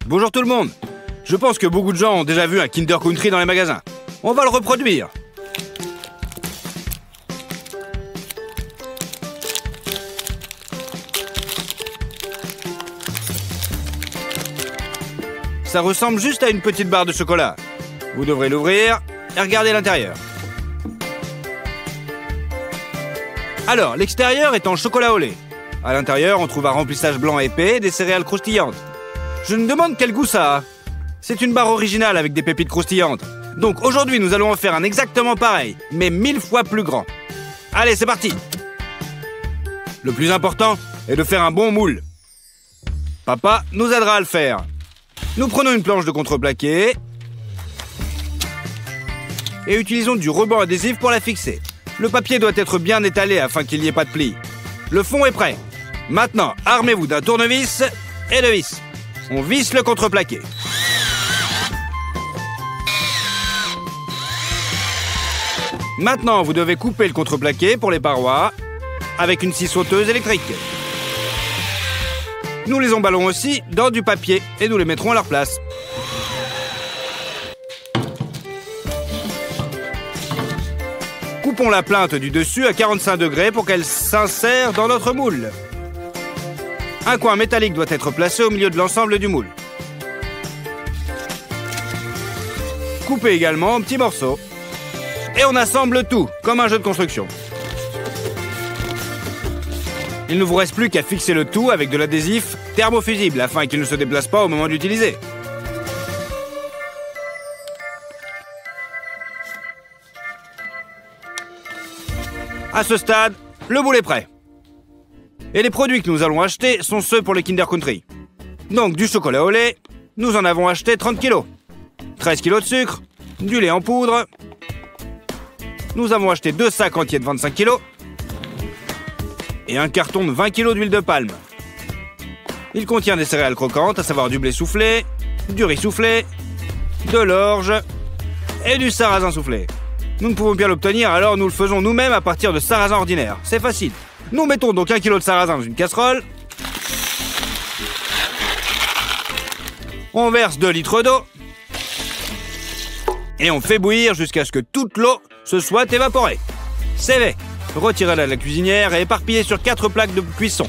Bonjour tout le monde. Je pense que beaucoup de gens ont déjà vu un Kinder Country dans les magasins. On va le reproduire. Ça ressemble juste à une petite barre de chocolat. Vous devrez l'ouvrir et regarder l'intérieur. Alors, l'extérieur est en chocolat au lait. À l'intérieur, on trouve un remplissage blanc épais et des céréales croustillantes. Je me demande quel goût ça a. C'est une barre originale avec des pépites croustillantes. Donc aujourd'hui, nous allons en faire un exactement pareil, mais 1000 fois plus grand. Allez, c'est parti! Le plus important est de faire un bon moule. Papa nous aidera à le faire. Nous prenons une planche de contreplaqué et utilisons du ruban adhésif pour la fixer. Le papier doit être bien étalé afin qu'il n'y ait pas de plis. Le fond est prêt. Maintenant, armez-vous d'un tournevis et de vis. On visse le contreplaqué. Maintenant, vous devez couper le contreplaqué pour les parois avec une scie sauteuse électrique. Nous les emballons aussi dans du papier et nous les mettrons à leur place. Coupons la plinthe du dessus à 45 degrés pour qu'elle s'insère dans notre moule. Un coin métallique doit être placé au milieu de l'ensemble du moule. Coupez également en petits morceaux. Et on assemble tout, comme un jeu de construction. Il ne vous reste plus qu'à fixer le tout avec de l'adhésif thermofusible afin qu'il ne se déplace pas au moment d'utiliser. À ce stade, le moule est prêt. Et les produits que nous allons acheter sont ceux pour les Kinder Country. Donc du chocolat au lait, nous en avons acheté 30 kg. 13 kg de sucre, du lait en poudre. Nous avons acheté 2 sacs entiers de 25 kg. Et un carton de 20 kg d'huile de palme. Il contient des céréales croquantes, à savoir du blé soufflé, du riz soufflé, de l'orge et du sarrasin soufflé. Nous ne pouvons bien l'obtenir, alors nous le faisons nous-mêmes à partir de sarrasin ordinaire. C'est facile. Nous mettons donc 1 kg de sarrasin dans une casserole. On verse 2 litres d'eau. Et on fait bouillir jusqu'à ce que toute l'eau se soit évaporée. C'est fait. Retirez-la de la cuisinière et éparpillez sur 4 plaques de cuisson.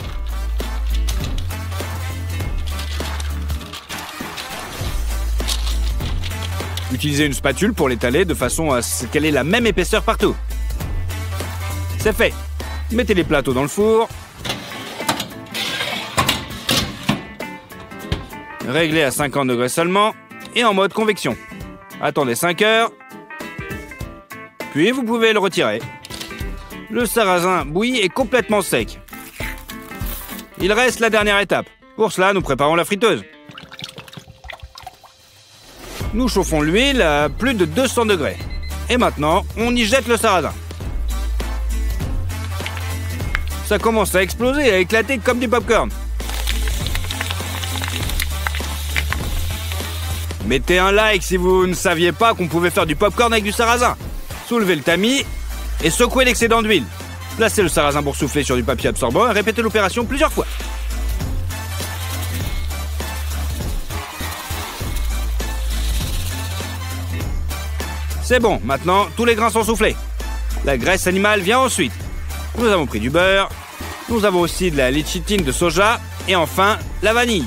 Utilisez une spatule pour l'étaler de façon à ce qu'elle ait la même épaisseur partout. C'est fait. Mettez les plateaux dans le four. Réglez à 50 degrés seulement et en mode convection. Attendez 5 heures. Puis vous pouvez le retirer. Le sarrasin bouilli est complètement sec. Il reste la dernière étape. Pour cela, nous préparons la friteuse. Nous chauffons l'huile à plus de 200 degrés. Et maintenant, on y jette le sarrasin. Ça commence à exploser et à éclater comme du popcorn. Mettez un like si vous ne saviez pas qu'on pouvait faire du popcorn avec du sarrasin. Soulevez le tamis et secouez l'excédent d'huile. Placez le sarrasin boursouflé sur du papier absorbant et répétez l'opération plusieurs fois. C'est bon, maintenant tous les grains sont soufflés. La graisse animale vient ensuite. Nous avons pris du beurre. Nous avons aussi de la léchitine de soja. Et enfin, la vanille.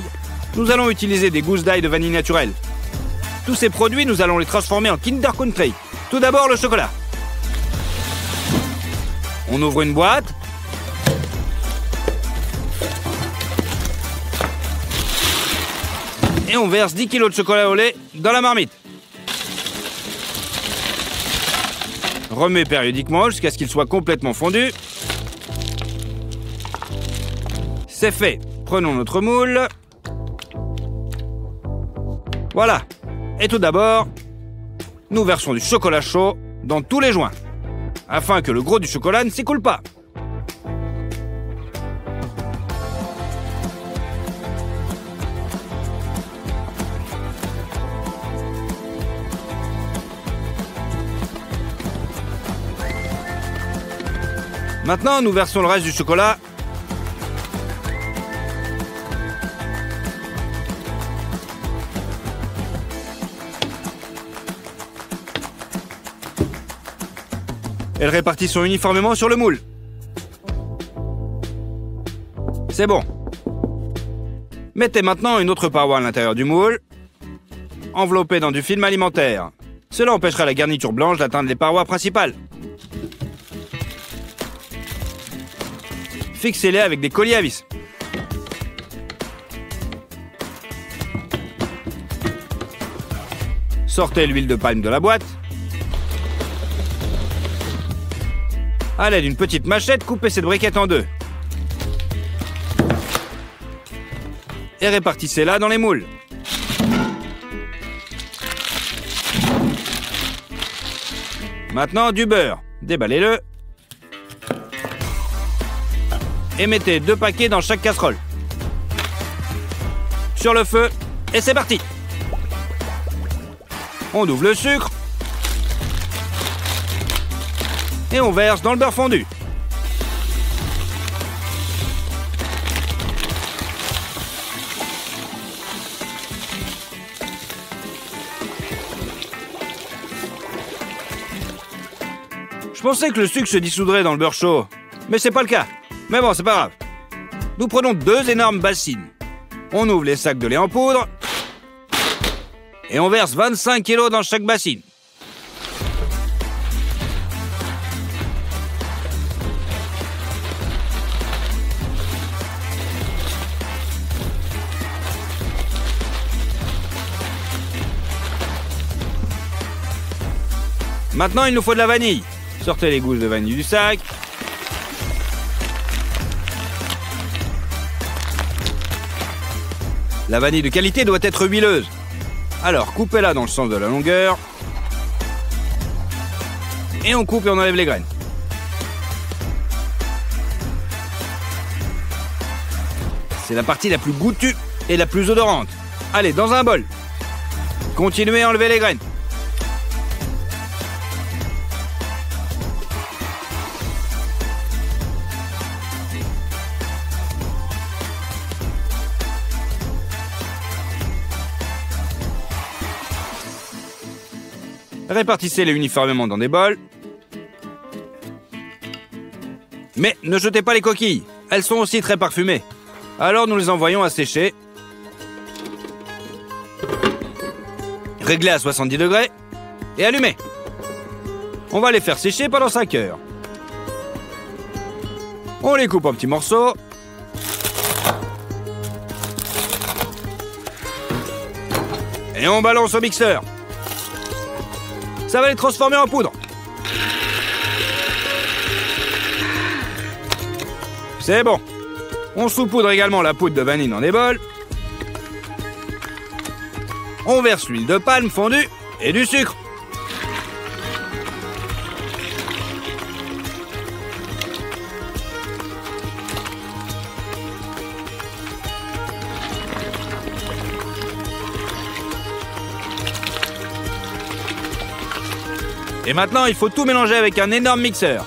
Nous allons utiliser des gousses d'ail de vanille naturelle. Tous ces produits, nous allons les transformer en Kinder Country. Tout d'abord, le chocolat. On ouvre une boîte. Et on verse 10 kg de chocolat au lait dans la marmite. Remet périodiquement jusqu'à ce qu'il soit complètement fondu. C'est fait. Prenons notre moule. Voilà. Et tout d'abord, nous versons du chocolat chaud dans tous les joints, afin que le gros du chocolat ne s'écoule pas. Maintenant, nous versons le reste du chocolat et le répartissons uniformément sur le moule. C'est bon. Mettez maintenant une autre paroi à l'intérieur du moule, enveloppée dans du film alimentaire. Cela empêchera la garniture blanche d'atteindre les parois principales. Fixez-les avec des colliers à vis. Sortez l'huile de palme de la boîte. À l'aide d'une petite machette, coupez cette briquette en deux. Et répartissez-la dans les moules. Maintenant, du beurre. Déballez-le. Et mettez 2 paquets dans chaque casserole. Sur le feu, et c'est parti. On ouvre le sucre. Et on verse dans le beurre fondu. Je pensais que le sucre se dissoudrait dans le beurre chaud, mais c'est pas le cas. Mais bon, c'est pas grave. Nous prenons 2 énormes bassines. On ouvre les sacs de lait en poudre et on verse 25 kg dans chaque bassine. Maintenant, il nous faut de la vanille. Sortez les gousses de vanille du sac. La vanille de qualité doit être huileuse. Alors, coupez-la dans le sens de la longueur. Et on coupe et on enlève les graines. C'est la partie la plus goûtue et la plus odorante. Allez, dans un bol. Continuez à enlever les graines. Répartissez-les uniformément dans des bols. Mais ne jetez pas les coquilles, elles sont aussi très parfumées. Alors nous les envoyons à sécher. Réglez à 70 degrés et allumez. On va les faire sécher pendant 5 heures. On les coupe en petits morceaux. Et on balance au mixeur. Ça va les transformer en poudre. C'est bon. On saupoudre également la poudre de vanille dans des bols. On verse l'huile de palme fondue et du sucre. Et maintenant, il faut tout mélanger avec un énorme mixeur.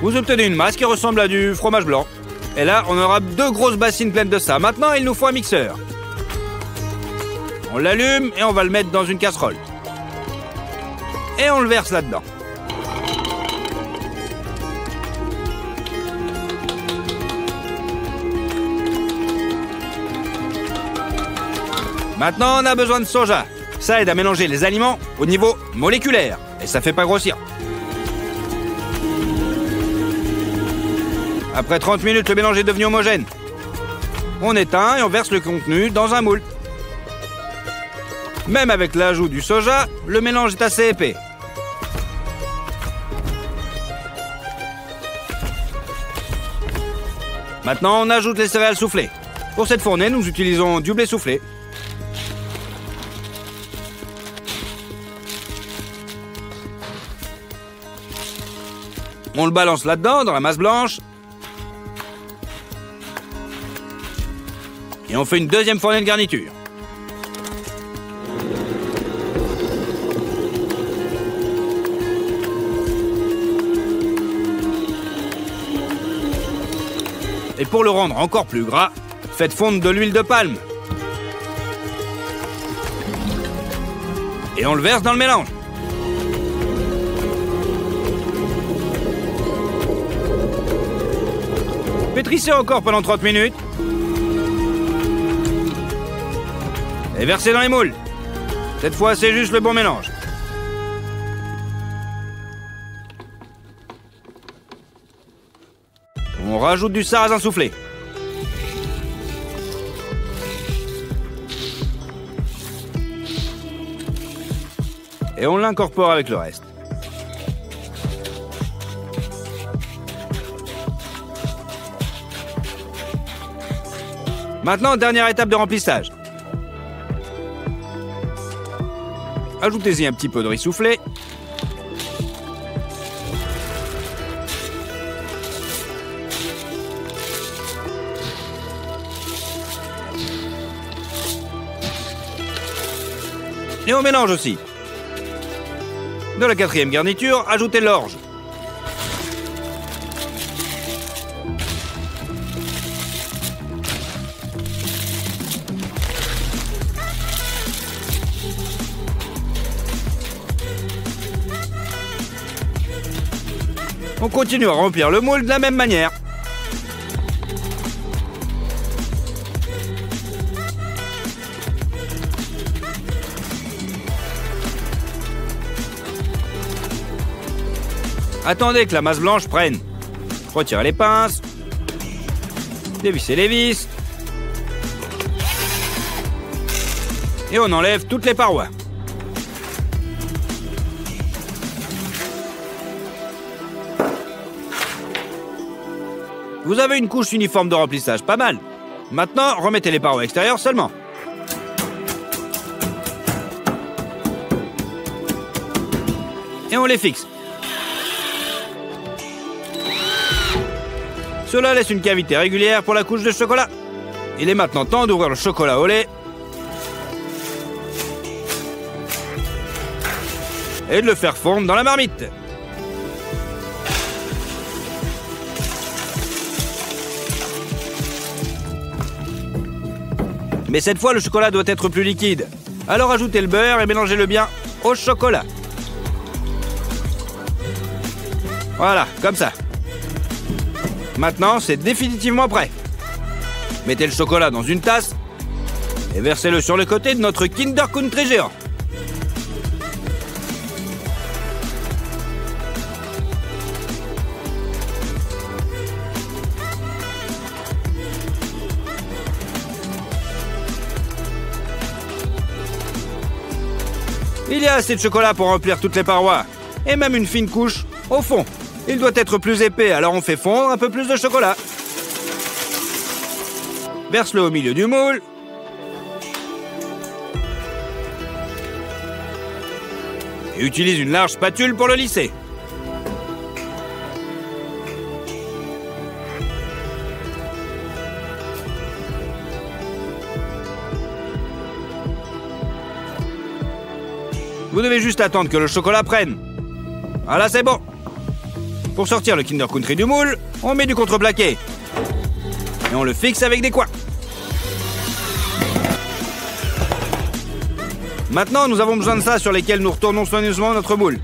Vous obtenez une masse qui ressemble à du fromage blanc. Et là, on aura 2 grosses bassines pleines de ça. Maintenant, il nous faut un mixeur. On l'allume et on va le mettre dans une casserole. Et on le verse là-dedans. Maintenant, on a besoin de soja. Ça aide à mélanger les aliments au niveau moléculaire. Et ça fait pas grossir. Après 30 minutes, le mélange est devenu homogène. On éteint et on verse le contenu dans un moule. Même avec l'ajout du soja, le mélange est assez épais. Maintenant, on ajoute les céréales soufflées. Pour cette fournée, nous utilisons du blé soufflé. On le balance là-dedans, dans la masse blanche. Et on fait une deuxième fournée de garniture. Et pour le rendre encore plus gras, Faites fondre de l'huile de palme. Et on le verse dans le mélange. Pétrissez encore pendant 30 minutes. Et versez dans les moules. Cette fois, c'est juste le bon mélange. On rajoute du sarrasin soufflé. Et on l'incorpore avec le reste. Maintenant, dernière étape de remplissage. Ajoutez-y un petit peu de riz soufflé. Et on mélange aussi. De la quatrième garniture, ajoutez l'orge. On continue à remplir le moule de la même manière. Attendez que la masse blanche prenne. Retirez les pinces. Dévissez les vis. Et on enlève toutes les parois. Vous avez une couche uniforme de remplissage, pas mal. Maintenant, remettez les parois extérieures seulement. Et on les fixe. Cela laisse une cavité régulière pour la couche de chocolat. Il est maintenant temps d'ouvrir le chocolat au lait et de le faire fondre dans la marmite. Mais cette fois, le chocolat doit être plus liquide. Alors ajoutez le beurre et mélangez-le bien au chocolat. Voilà, comme ça. Maintenant, c'est définitivement prêt. Mettez le chocolat dans une tasse et versez-le sur le côté de notre Kinder Country géant. Il y a assez de chocolat pour remplir toutes les parois, et même une fine couche au fond. Il doit être plus épais, alors on fait fondre un peu plus de chocolat. Verse-le au milieu du moule. Et utilise une large spatule pour le lisser. Vous devez juste attendre que le chocolat prenne. Voilà, c'est bon. Pour sortir le Kinder Country du moule, on met du contreplaqué. Et on le fixe avec des coins. Maintenant, nous avons besoin de ça sur lesquels nous retournons soigneusement notre moule.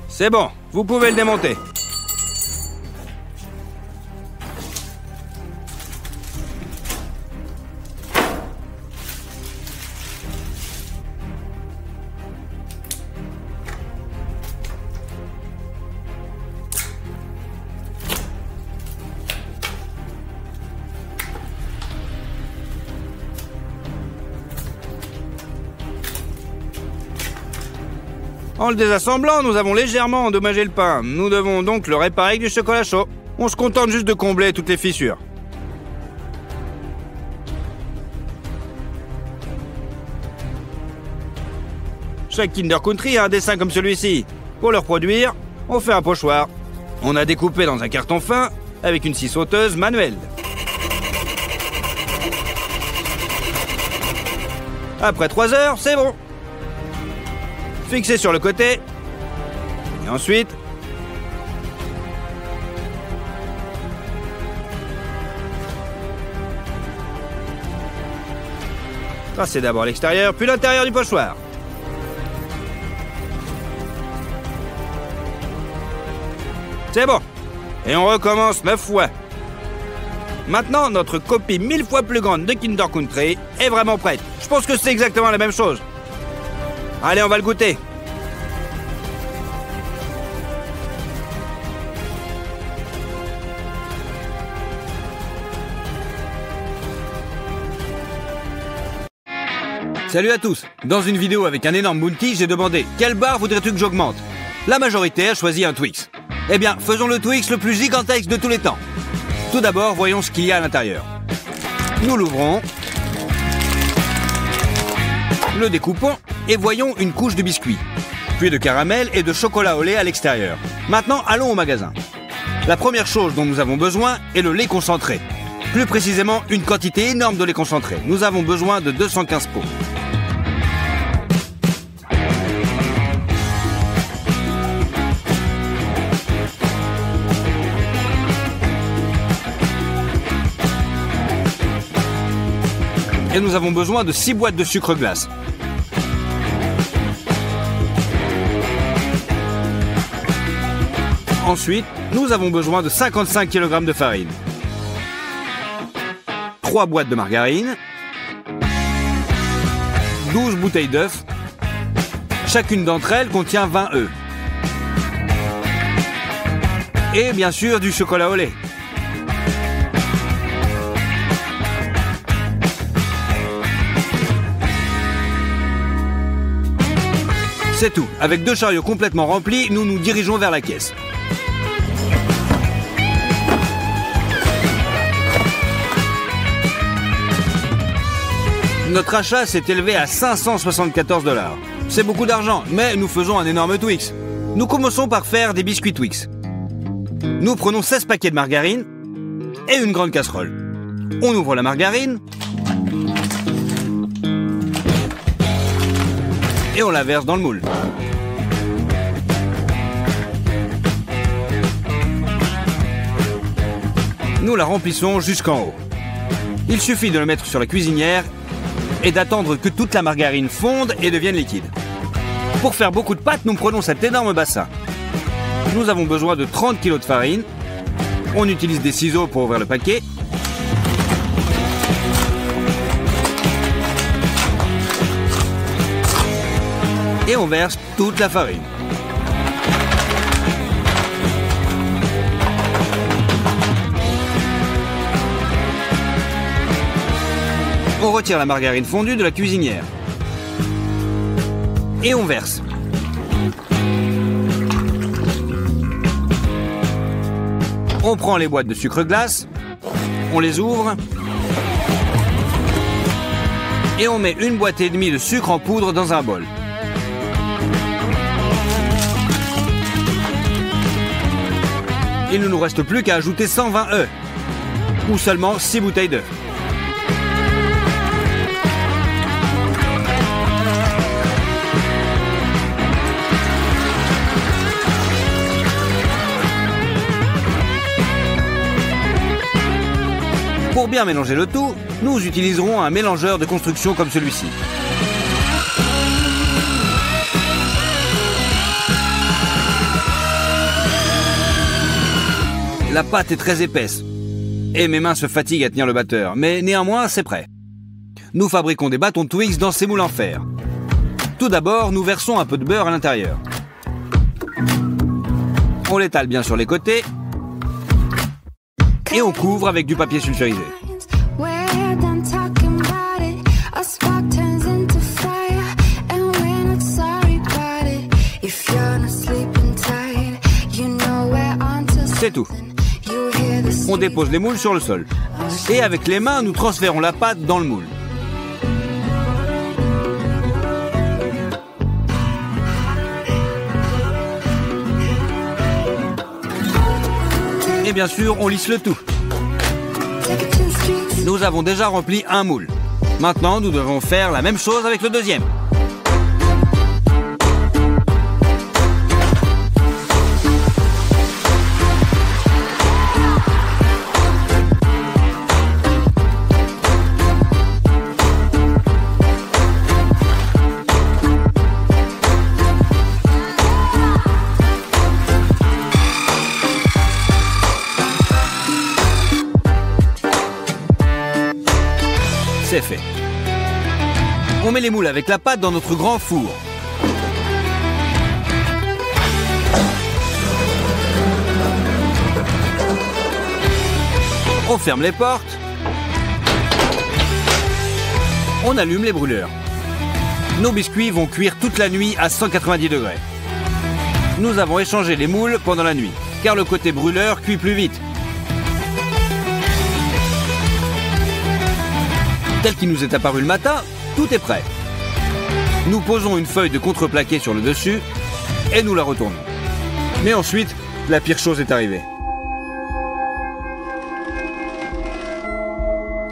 C'est bon, vous pouvez le démonter. En le désassemblant, nous avons légèrement endommagé le pain. Nous devons donc le réparer avec du chocolat chaud. On se contente juste de combler toutes les fissures. Chaque Kinder Country a un dessin comme celui-ci. Pour le reproduire, on fait un pochoir. On a découpé dans un carton fin avec une scie sauteuse manuelle. Après 3 heures, c'est bon. Fixez sur le côté. Et ensuite... tracez d'abord l'extérieur, puis l'intérieur du pochoir. C'est bon. Et on recommence 9 fois. Maintenant, notre copie 1000 fois plus grande de Kinder Country est vraiment prête. Je pense que c'est exactement la même chose. Allez, on va le goûter. Salut à tous. Dans une vidéo avec un énorme bounty, j'ai demandé quelle barre voudrais-tu que j'augmente? La majorité a choisi un Twix. Eh bien, faisons le Twix le plus gigantesque de tous les temps. Tout d'abord, voyons ce qu'il y a à l'intérieur. Nous l'ouvrons, le découpons et voyons une couche de biscuits, puis de caramel et de chocolat au lait à l'extérieur. Maintenant, allons au magasin. La première chose dont nous avons besoin est le lait concentré. Plus précisément, une quantité énorme de lait concentré. Nous avons besoin de 215 pots. Et nous avons besoin de 6 boîtes de sucre glace. Ensuite, nous avons besoin de 55 kg de farine, 3 boîtes de margarine, 12 bouteilles d'œufs. Chacune d'entre elles contient 20 œufs. Et bien sûr du chocolat au lait. C'est tout. Avec 2 chariots complètement remplis, nous nous dirigeons vers la caisse. Notre achat s'est élevé à 574 $. C'est beaucoup d'argent, mais nous faisons un énorme Twix. Nous commençons par faire des biscuits Twix. Nous prenons 16 paquets de margarine et une grande casserole. On ouvre la margarine et on la verse dans le moule. Nous la remplissons jusqu'en haut. Il suffit de le mettre sur la cuisinière et d'attendre que toute la margarine fonde et devienne liquide. Pour faire beaucoup de pâtes, nous prenons cet énorme bassin. Nous avons besoin de 30 kg de farine. On utilise des ciseaux pour ouvrir le paquet. Et on verse toute la farine. On retire la margarine fondue de la cuisinière. Et on verse. On prend les boîtes de sucre glace, on les ouvre et on met 1,5 boîte de sucre en poudre dans un bol. Il ne nous reste plus qu'à ajouter 120 œufs, ou seulement 6 bouteilles d'œufs. Pour bien mélanger le tout, nous utiliserons un mélangeur de construction comme celui-ci. La pâte est très épaisse et mes mains se fatiguent à tenir le batteur, mais néanmoins c'est prêt. Nous fabriquons des bâtons Twix dans ces moules en fer. Tout d'abord, nous versons un peu de beurre à l'intérieur. On l'étale bien sur les côtés et on couvre avec du papier sulfurisé. C'est tout. On dépose les moules sur le sol. Et avec les mains, nous transférons la pâte dans le moule. Et bien sûr, on lisse le tout. Nous avons déjà rempli un moule. Maintenant, nous devons faire la même chose avec le deuxième. C'est fait. On met les moules avec la pâte dans notre grand four. On ferme les portes. On allume les brûleurs. Nos biscuits vont cuire toute la nuit à 190 degrés. Nous avons échangé les moules pendant la nuit, car le côté brûleur cuit plus vite. Tel qu'il nous est apparu le matin, tout est prêt. Nous posons une feuille de contreplaqué sur le dessus et nous la retournons. Mais ensuite, la pire chose est arrivée.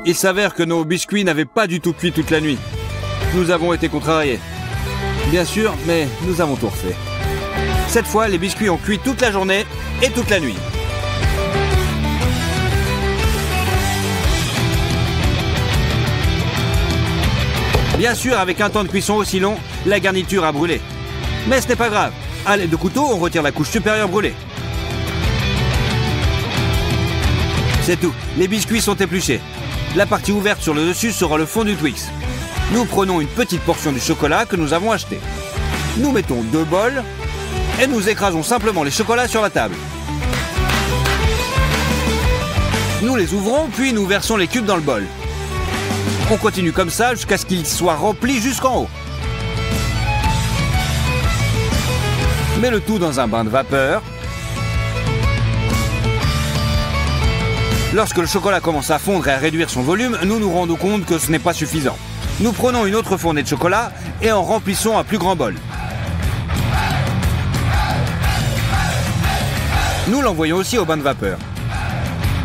Il s'avère que nos biscuits n'avaient pas du tout cuit toute la nuit. Nous avons été contrariés. Bien sûr, mais nous avons tout refait. Cette fois, les biscuits ont cuit toute la journée et toute la nuit. Bien sûr, avec un temps de cuisson aussi long, la garniture a brûlé. Mais ce n'est pas grave. À l'aide de couteau, on retire la couche supérieure brûlée. C'est tout. Les biscuits sont épluchés. La partie ouverte sur le dessus sera le fond du Twix. Nous prenons une petite portion du chocolat que nous avons acheté. Nous mettons 2 bols et nous écrasons simplement les chocolats sur la table. Nous les ouvrons, puis nous versons les cubes dans le bol. On continue comme ça jusqu'à ce qu'ils soient remplis jusqu'en haut. Mets le tout dans un bain de vapeur. Lorsque le chocolat commence à fondre et à réduire son volume, nous nous rendons compte que ce n'est pas suffisant. Nous prenons une autre fournée de chocolat et en remplissons un plus grand bol. Nous l'envoyons aussi au bain de vapeur.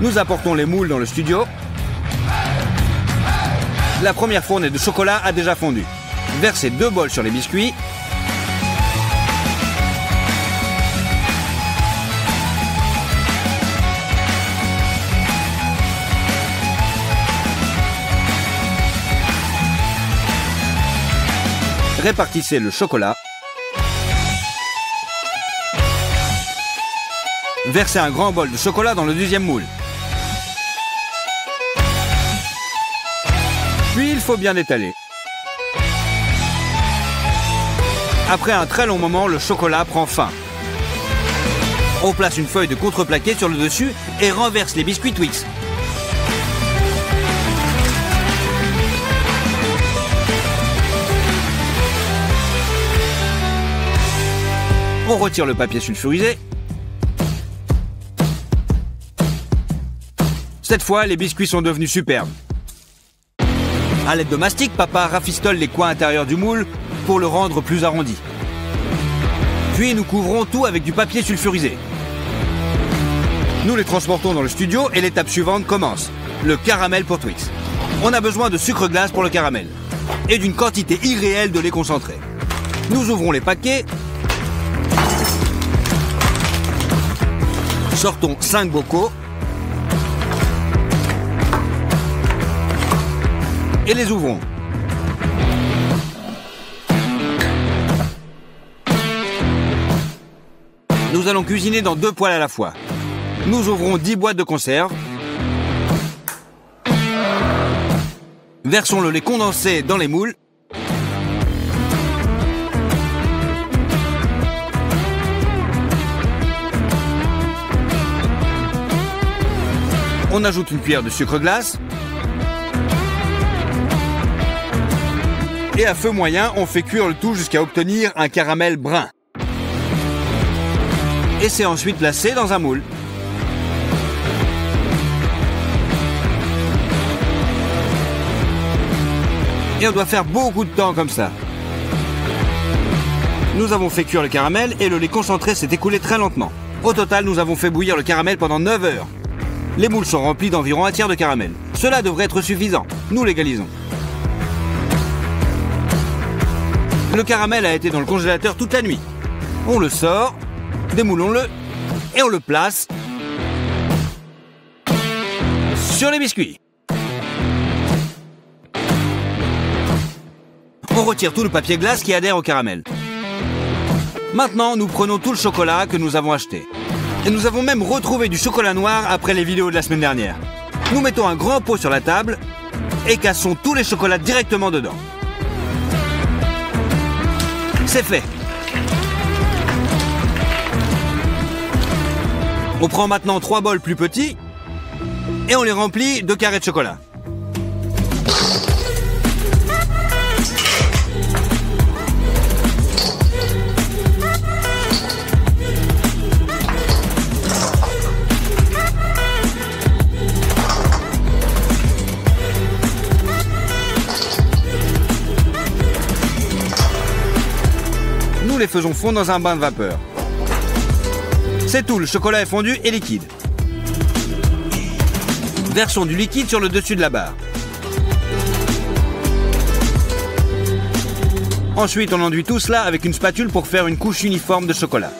Nous apportons les moules dans le studio. La première fournée de chocolat a déjà fondu. Versez 2 bols sur les biscuits. Répartissez le chocolat. Versez un grand bol de chocolat dans le deuxième moule. Puis il faut bien étaler. Après un très long moment, le chocolat prend fin. On place une feuille de contreplaqué sur le dessus et renverse les biscuits Twix. On retire le papier sulfurisé. Cette fois, les biscuits sont devenus superbes. À l'aide de mastic, papa rafistole les coins intérieurs du moule pour le rendre plus arrondi. Puis nous couvrons tout avec du papier sulfurisé. Nous les transportons dans le studio et l'étape suivante commence. Le caramel pour Twix. On a besoin de sucre glace pour le caramel et d'une quantité irréelle de lait concentré. Nous ouvrons les paquets. Sortons 5 bocaux. Et les ouvrons. Nous allons cuisiner dans 2 poêles à la fois. Nous ouvrons 10 boîtes de conserve. Versons le lait condensé dans les moules. On ajoute une cuillère de sucre glace. Et à feu moyen, on fait cuire le tout jusqu'à obtenir un caramel brun. Et c'est ensuite placé dans un moule. Et on doit faire beaucoup de temps comme ça. Nous avons fait cuire le caramel et le lait concentré s'est écoulé très lentement. Au total, nous avons fait bouillir le caramel pendant 9 heures. Les moules sont remplis d'environ un tiers de caramel. Cela devrait être suffisant. Nous l'égalisons. Le caramel a été dans le congélateur toute la nuit. On le sort, démoulons-le et on le place sur les biscuits. On retire tout le papier glace qui adhère au caramel. Maintenant, nous prenons tout le chocolat que nous avons acheté. Et nous avons même retrouvé du chocolat noir après les vidéos de la semaine dernière. Nous mettons un grand pot sur la table et cassons tous les chocolats directement dedans. C'est fait. On prend maintenant 3 bols plus petits et on les remplit de carrés de chocolat. Nous les faisons fondre dans un bain de vapeur. C'est tout, le chocolat est fondu et liquide. Versons du liquide sur le dessus de la barre. Ensuite, on enduit tout cela avec une spatule pour faire une couche uniforme de chocolat.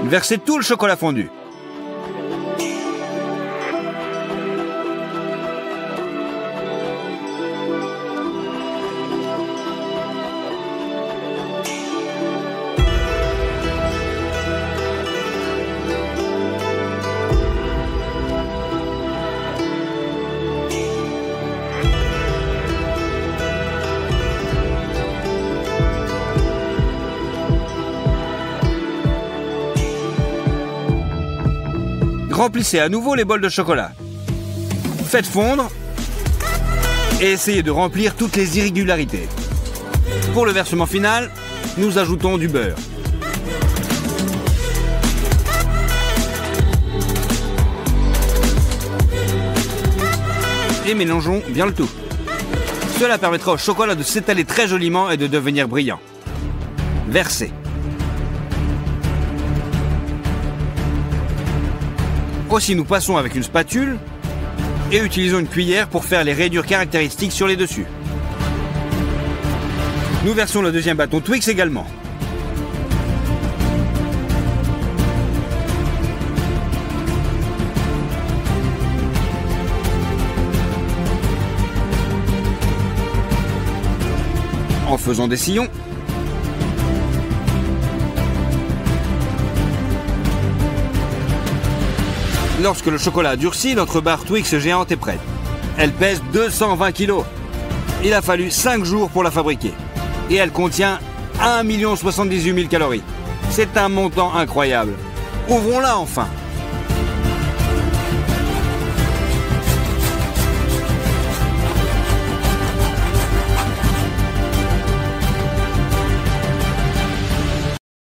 Versez tout le chocolat fondu. Remplissez à nouveau les bols de chocolat. Faites fondre et essayez de remplir toutes les irrégularités. Pour le versement final, nous ajoutons du beurre. Et mélangeons bien le tout. Cela permettra au chocolat de s'étaler très joliment et de devenir brillant. Versez. Aussi, nous passons avec une spatule et utilisons une cuillère pour faire les rayures caractéristiques sur les dessus. Nous versons le deuxième bâton Twix également. En faisant des sillons. Lorsque le chocolat a durci, notre barre Twix géante est prête. Elle pèse 220 kg. Il a fallu 5 jours pour la fabriquer. Et elle contient 1 078 000 calories. C'est un montant incroyable. Ouvrons-la enfin.